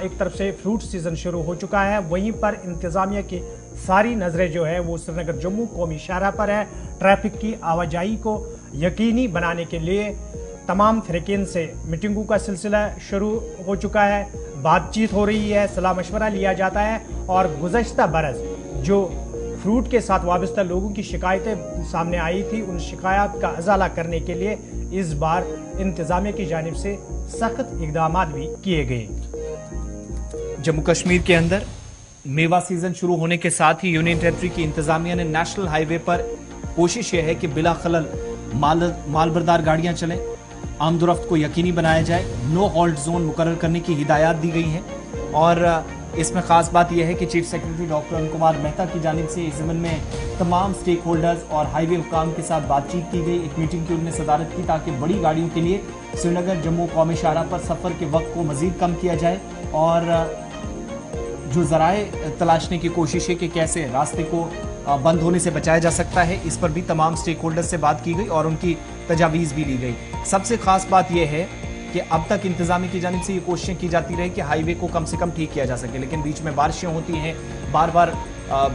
एक तरफ से फ्रूट सीजन शुरू हो चुका है, वहीं पर इंतजामिया की सारी नजरें जो है वो श्रीनगर जम्मू कौमी शाहराह पर है। ट्रैफिक की आवाजाही को यकीनी बनाने के लिए तमाम फ़रीक़ीन से मीटिंगों का सिलसिला शुरू हो चुका है, बातचीत हो रही है, सलाह मशवरा लिया जाता है और गुज़श्ता बरस जो फ्रूट के साथ वाबस्ता लोगों की शिकायतें सामने आई थी, उन शिकायत का अजाला करने के लिए इस बार इंतजामिया की जानिब से सख्त इक़दामात भी किए गए। जम्मू कश्मीर के अंदर मेवा सीजन शुरू होने के साथ ही यूनियन टेरिटरी की इंतजामिया ने नेशनल हाईवे पर कोशिश यह है कि बिला खलल मालबरदार गाड़ियां चलें, आमदोरफ्त को यकीनी बनाया जाए, नो हॉल्ट जोन मुकर्रर करने की हिदायत दी गई हैं। और इसमें खास बात यह है कि chief secretary doctor Arun Kumar Mehta की जानिब से इस ज़मन में तमाम स्टेक होल्डर्स और हाईवे हुकाम के साथ बातचीत की गई। एक मीटिंग की उन्होंने सदारत की ताकि बड़ी गाड़ियों के लिए श्रीनगर जम्मू कौमी शाहराह पर सफ़र के वक्त को मज़ीद कम किया जाए और जो ज़राए तलाशने की कोशिश है कि कैसे रास्ते को बंद होने से बचाया जा सकता है, इस पर भी तमाम स्टेक होल्डर्स से बात की गई और उनकी तजावीज़ भी ली गई। सबसे खास बात यह है कि अब तक इंतजामिया की जानिब से ये कोशिशें की जाती रही कि हाईवे को कम से कम ठीक किया जा सके, लेकिन बीच में बारिशें होती हैं, बार बार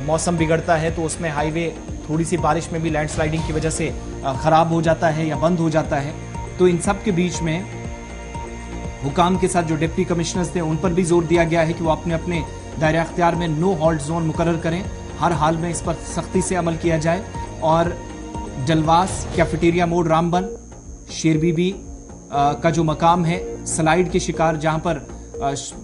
मौसम बिगड़ता है तो उसमें हाईवे थोड़ी सी बारिश में भी लैंडस्लाइडिंग की वजह से ख़राब हो जाता है या बंद हो जाता है। तो इन सब के बीच में हुकाम के साथ जो डिप्टी कमिश्नर्स थे उन पर भी जोर दिया गया है कि वो अपने अपने दायरा अख्तियार में नो हॉल्ट जोन मुकर्रर करें, हर हाल में इस पर सख्ती से अमल किया जाए। और जलवास, कैफेटेरिया मोड़, रामबन, शेरबीबी का जो मकाम है, स्लाइड के शिकार जहां पर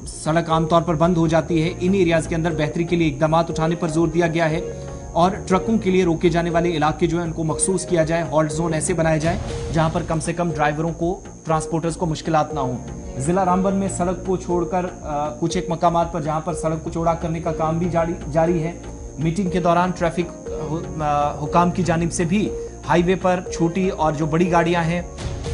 सड़क आमतौर पर बंद हो जाती है, इन एरियाज के अंदर बेहतरी के लिए इकदामात उठाने पर जोर दिया गया है। और ट्रकों के लिए रोके जाने वाले इलाके जो है उनको मखसूस किया जाए, हॉल्ट जोन ऐसे बनाए जाए जहां पर कम से कम ड्राइवरों को, ट्रांसपोर्टर्स को मुश्किलात ना हो। जिला रामबन में सड़क को छोड़कर कुछ एक मकामात पर जहां पर सड़क को चौड़ा करने का काम भी जारी है। मीटिंग के दौरान ट्रैफिक हुकाम की जानिब से भी हाईवे पर छोटी और जो बड़ी गाड़ियां हैं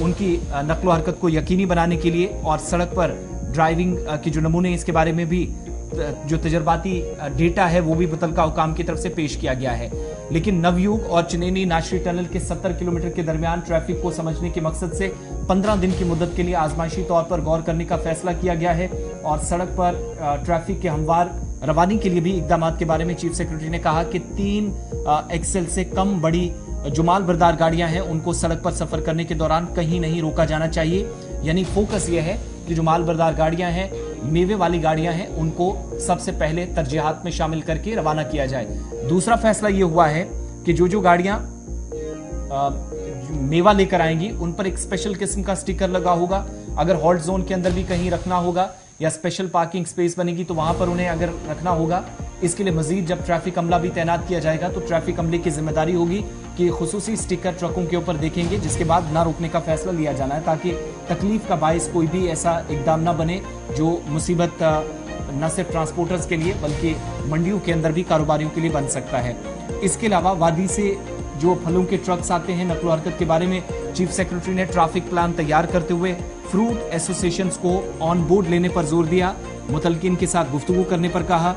उनकी नकलो हरकत को यकीनी बनाने के लिए और सड़क पर ड्राइविंग के जो नमूने इसके बारे में भी जो तजर्बाती डेटा है वो भी मुतलका हुकाम की तरफ से पेश किया गया है। लेकिन नवयुग और चनैनी नाशरी टनल के 70 किलोमीटर के दरमियान ट्रैफिक को समझने के मकसद से 15 दिन की मुद्दत के लिए आजमाइशी तौर पर गौर करने का फैसला किया गया है और सड़क पर ट्रैफिक के हमवार रवानी के लिए भी इकदाम के बारे में चीफ सेक्रेटरी ने कहा कि 3 एक्सेल से कम बड़ी जो माल बरदार गाड़ियां हैं उनको सड़क पर सफर करने के दौरान कहीं नहीं रोका जाना चाहिए। यानी फोकस यह है कि जो माल बरदार गाड़ियां हैं, मेवे वाली गाड़ियां हैं, उनको सबसे पहले तरजीहात में शामिल करके रवाना किया जाए। दूसरा फैसला यह हुआ है कि जो गाड़ियां मेवा लेकर आएंगी उन पर एक स्पेशल किस्म का स्टिकर लगा होगा। अगर हॉल्ट जोन के अंदर भी कहीं रखना होगा या स्पेशल पार्किंग स्पेस बनेगी तो वहां पर उन्हें अगर रखना होगा। इसके लिए मजीद जब ट्रैफिक अमला भी तैनात किया जाएगा तो ट्रैफिक अमले की जिम्मेदारी होगी कि खुसूसी स्टिकर ट्रकों के ऊपर देखेंगे, जिसके बाद ना रोकने का फैसला लिया जाना है ताकि तकलीफ का बायस कोई भी ऐसा इकदाम ना बने जो मुसीबत न सिर्फ ट्रांसपोर्टर्स के लिए बल्कि मंडियों के अंदर भी कारोबारियों के लिए बन सकता है। इसके अलावा वादी से जो फलों के ट्रक्स आते हैं, नकलो हरकत के बारे में चीफ सेक्रेटरी ने ट्रैफिक प्लान तैयार करते हुए फ्रूट एसोसिएशंस को ऑन बोर्ड लेने पर जोर दिया, मुतलकिन के साथ गुफ्तगू करने पर कहा।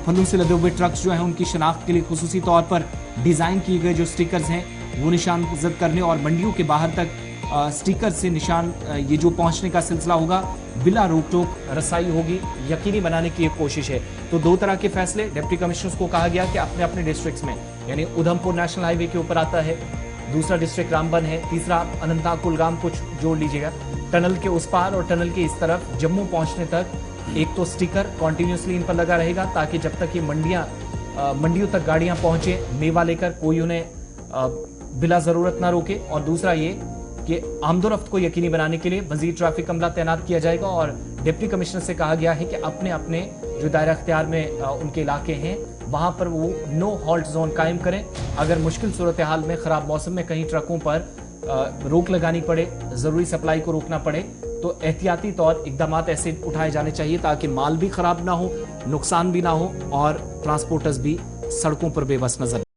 फलों से लदे हुए ट्रक्स जो हैं उनकी शनाख्त के लिए खुसूसी तौर पर डिज़ाइन किए गए जो स्टिकर्स हैं वो निशान जद करने और मंडियों के बाहर तक स्टिकर से निशान ये जो पहुंचने का सिलसिला होगा बिला रोक टोक रसाई होगी, यकीनी बनाने की एक कोशिश है। तो 2 तरह के फैसले डिप्टी कमिश्नर्स को कहा गया कि अपने अपने डिस्ट्रिक्ट्स में, यानी उधमपुर नेशनल हाईवे के ऊपर आता है, दूसरा डिस्ट्रिक्ट रामबन है, तीसरा अनंतनाग कुलगाम कुछ जोड़ लीजिएगा, टनल के उस पार और टनल के इस तरफ जम्मू पहुंचने तक एक तो स्टिकर कॉन्टिन्यूसली इन पर लगा रहेगा ताकि जब तक ये मंडियों तक गाड़ियां पहुंचे मेवा लेकर कोई उन्हें बिला जरूरत ना रोके। और दूसरा ये कि आमदोरफ्त को यकीनी बनाने के लिए मजीद ट्रैफिक अमला तैनात किया जाएगा और डिप्टी कमिश्नर से कहा गया है कि अपने अपने जो दायरा अख्तियार में उनके इलाके हैं वहां पर वो नो हॉल्ट जोन कायम करें। अगर मुश्किल सूरत हाल में खराब मौसम में कहीं ट्रकों पर रोक लगानी पड़े, जरूरी सप्लाई को रोकना पड़े तो एहतियाती तौर इकदामात ऐसे उठाए जाने चाहिए ताकि माल भी खराब ना हो, नुकसान भी ना हो और ट्रांसपोर्टर्स भी सड़कों पर बेबस नजर